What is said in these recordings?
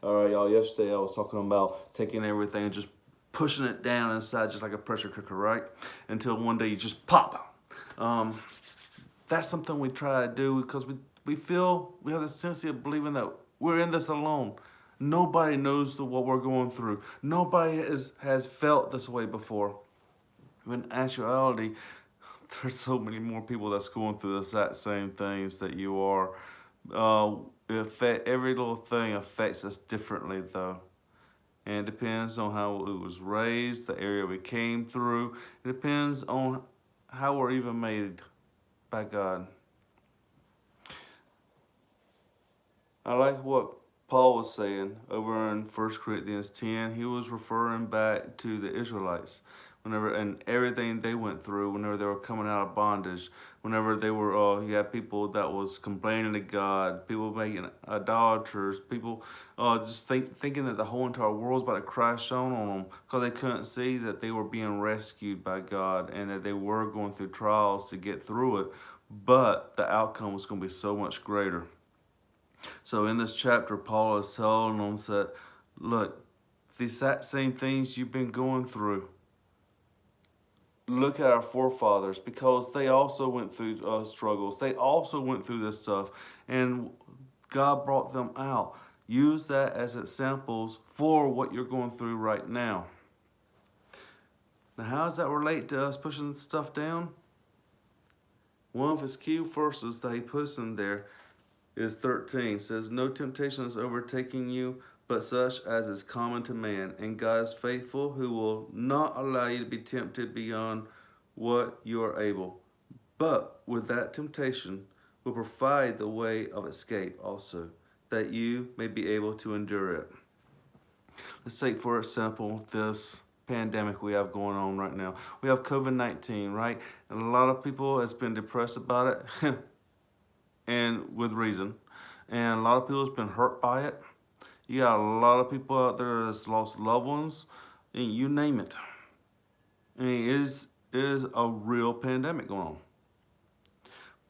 All right, y'all. Yesterday I was talking about taking everything and just pushing it down inside, just like a pressure cooker, right? Until one day you just pop. Um, that's something we try to do because we feel we have this tendency of believing that we're in this alone. Nobody knows what we're going through. Nobody has felt this way before. In actuality, there's so many more people that's going through the exact same things that you are. Uh, every little thing affects us differently, though. And it depends on how it was raised, the area we came through. It depends on how we're even made by God. I like what Paul was saying over in 1 Corinthians 10. He was referring back to the Israelites whenever and everything they went through whenever they were coming out of bondage, whenever they were you had people that was complaining to God, people making idolaters, people just thinking that the whole entire world's about to crash down on them because they couldn't see that they were being rescued by God and that they were going through trials to get through it, but the outcome was going to be so much greater. So in this chapter, Paul is telling them that, look, these same things you've been going through, look at our forefathers because they also went through struggles. They also went through this stuff, and God brought them out. Use that as examples for what you're going through right now. Now, how does that relate to us pushing stuff down? One of his key verses that he puts in there is 13. It says, no temptation is overtaking you, but such as is common to man. And God is faithful, who will not allow you to be tempted beyond what you are able. But with that temptation will provide the way of escape also, that you may be able to endure it. Let's take, for example, this pandemic we have going on right now. We have COVID-19, right? And a lot of people has been depressed about it, and with reason. And a lot of people has been hurt by it. You got a lot of people out there that's lost loved ones, and you name it. I mean, it is a real pandemic going on.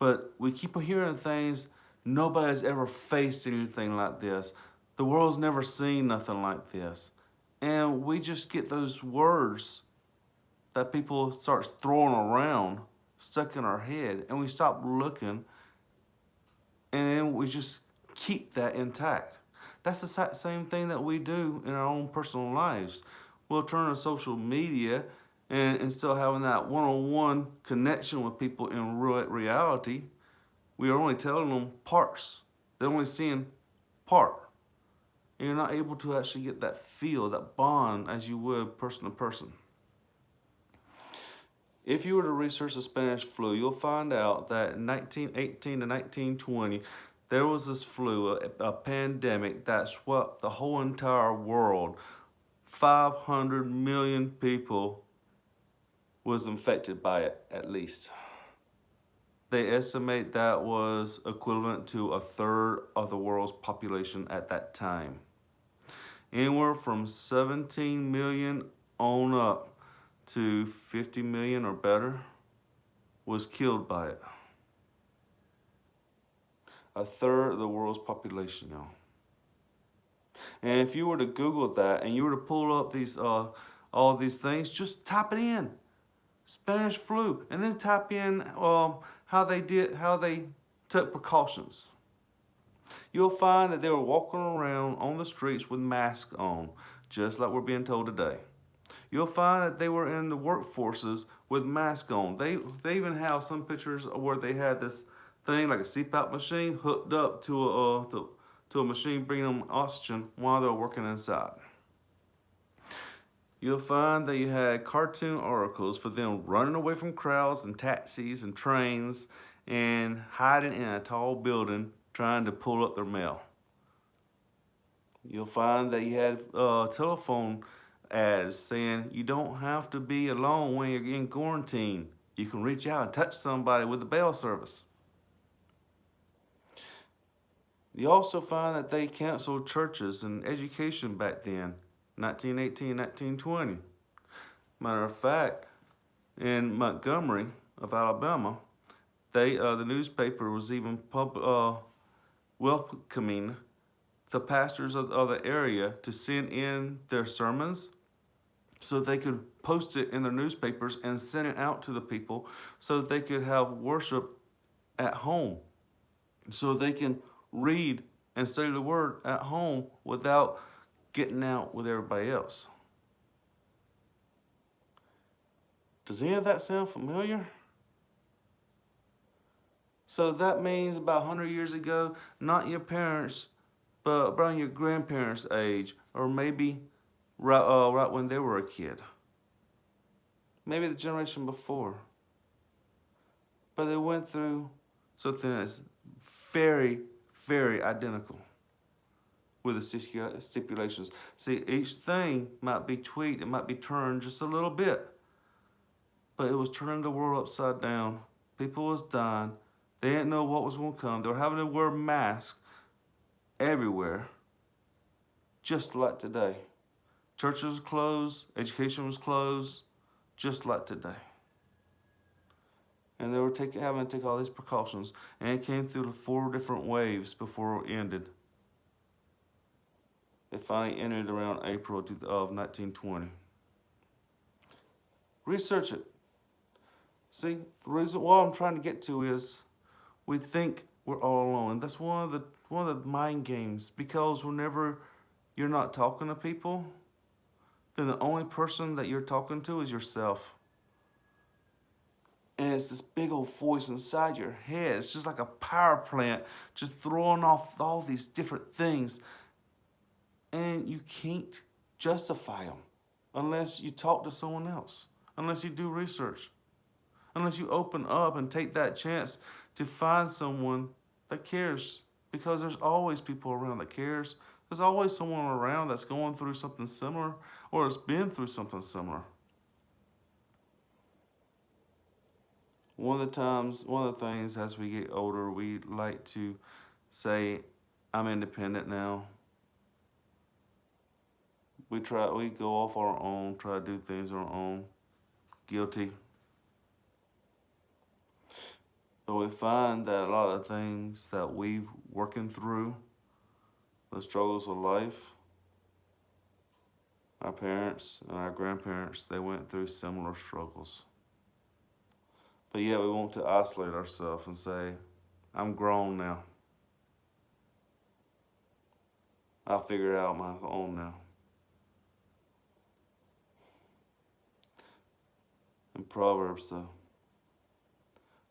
But we keep hearing things. Nobody's ever faced anything like this. The world's never seen nothing like this. And we just get those words that people start throwing around stuck in our head, and we stop looking, and then we just keep that intact. That's the same thing that we do in our own personal lives. We'll turn to social media and instead of having that one-on-one connection with people in reality, we are only telling them parts. They're only seeing part. And you're not able to actually get that feel, that bond as you would person to person. If you were to research the Spanish flu, you'll find out that in 1918 to 1920, there was this flu, a pandemic that swept the whole entire world. 500 million people was infected by it, at least. They estimate that was equivalent to a third of the world's population at that time. Anywhere from 17 million on up to 50 million or better was killed by it. A third of the world's population now. And if you were to Google that and you were to pull up these all these things, just type it in, Spanish flu, and then type in how they took precautions. You'll find that they were walking around on the streets with masks on, just like we're being told today. You'll find that they were in the workforces with masks on. They even have some pictures where they had this thing like a CPAP machine hooked up to a machine bringing them oxygen while they're working inside. You'll find that you had cartoon articles for them running away from crowds and taxis and trains and hiding in a tall building trying to pull up their mail. You'll find that you had telephone ads saying you don't have to be alone when you're in quarantine. You can reach out and touch somebody with the bell service. You also find that they canceled churches and education back then, 1918, 1920. Matter of fact, in Montgomery of Alabama, the newspaper was even welcoming the pastors of the area to send in their sermons so they could post it in their newspapers and send it out to the people so that they could have worship at home, so they can read and study the word at home without getting out with everybody else. Does any of that sound familiar? So that means about 100 years ago, not your parents, but around your grandparents' age, or maybe right when they were a kid. Maybe the generation before. But they went through something that's very, very identical with the stipulations. See, each thing might be tweaked, it might be turned just a little bit, but it was turning the world upside down. People was dying. They didn't know what was going to come. They were having to wear masks everywhere, just like today. Churches was closed, education was closed, just like today. And they were having to take all these precautions. And it came through 4 different waves before it ended. It finally ended around April of 1920. Research it. See, the reason what I'm trying to get to is we think we're all alone. And that's one of the mind games. Because whenever you're not talking to people, then the only person that you're talking to is yourself. And it's this big old voice inside your head. It's just like a power plant just throwing off all these different things. And you can't justify them unless you talk to someone else, unless you do research, unless you open up and take that chance to find someone that cares. Because there's always people around that cares. There's always someone around that's going through something similar or has been through something similar. One of the things as we get older, we like to say, I'm independent now. We go off our own, try to do things on our own. Guilty. But we find that a lot of the things that we've working through, the struggles of life, our parents and our grandparents, they went through similar struggles. But yet we want to isolate ourselves and say, I'm grown now. I'll figure it out my own now. In Proverbs, though,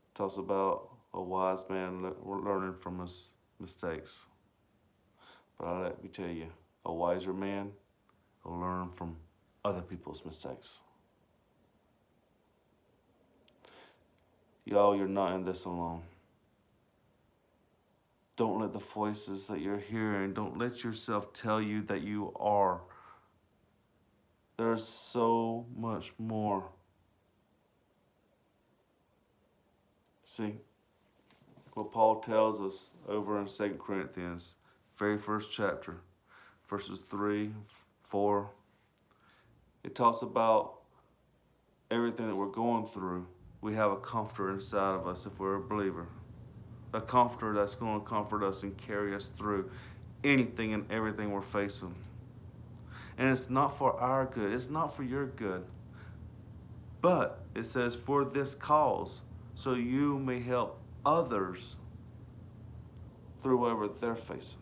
it talks about a wise man learning from his mistakes. But let me tell you, a wiser man will learn from other people's mistakes. Y'all, you're not in this alone. Don't let the voices that you're hearing, don't let yourself tell you that you are. There's so much more. See, what Paul tells us over in 2 Corinthians, very first chapter, verses 3, 4, it talks about everything that we're going through. We have a comforter inside of us if we're a believer. A comforter that's going to comfort us and carry us through anything and everything we're facing. And it's not for our good. It's not for your good. But it says, for this cause, so you may help others through whatever they're facing.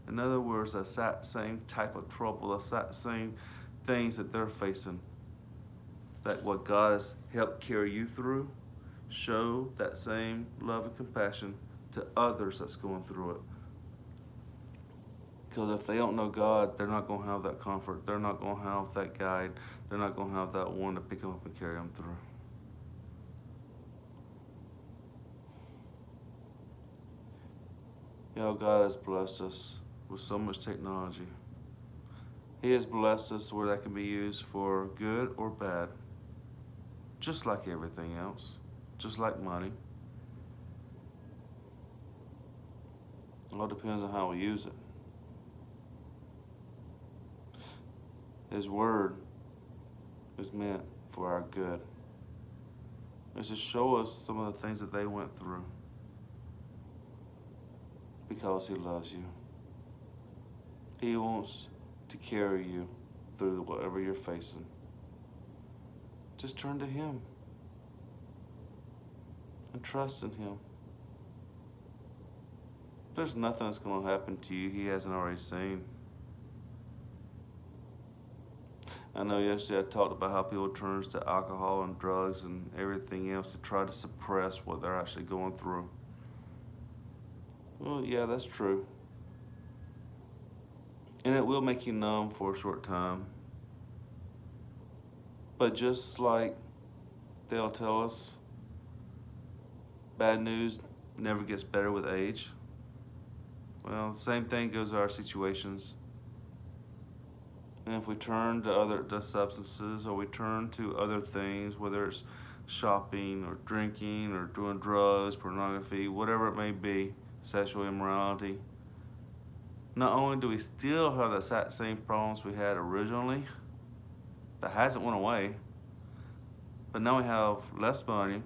In other words, that same type of trouble, that same things that they're facing, that what God has helped carry you through, show that same love and compassion to others that's going through it. Because if they don't know God, they're not going to have that comfort. They're not going to have that guide. They're not going to have that one to pick them up and carry them through. You know, God has blessed us with so much technology. He has blessed us where that can be used for good or bad. Just like everything else. Just like money. It all depends on how we use it. His word is meant for our good. It's to show us some of the things that they went through. Because he loves you. He wants to carry you through whatever you're facing. Just turn to Him and trust in Him. There's nothing that's going to happen to you He hasn't already seen. I know yesterday I talked about how people turn to alcohol and drugs and everything else to try to suppress what they're actually going through. Well, yeah, that's true. And it will make you numb for a short time. But just like they'll tell us, bad news never gets better with age. Well, the same thing goes to our situations. And if we turn to substances, or we turn to other things, whether it's shopping or drinking or doing drugs, pornography, whatever it may be, sexual immorality, not only do we still have the same problems we had originally, that hasn't went away, but now we have less money,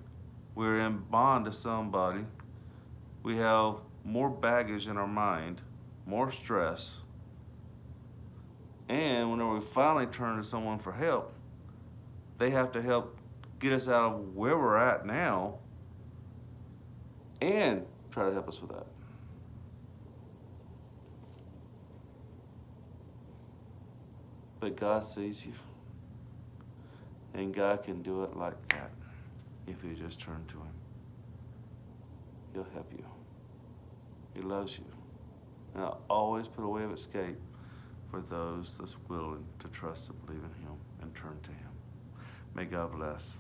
we're in bond to somebody, we have more baggage in our mind, more stress, and whenever we finally turn to someone for help, they have to help get us out of where we're at now and try to help us with that. But God sees you, and God can do it like that if you just turn to Him. He'll help you. He loves you. And I'll always put a way of escape for those that's willing to trust and believe in Him and turn to Him. May God bless.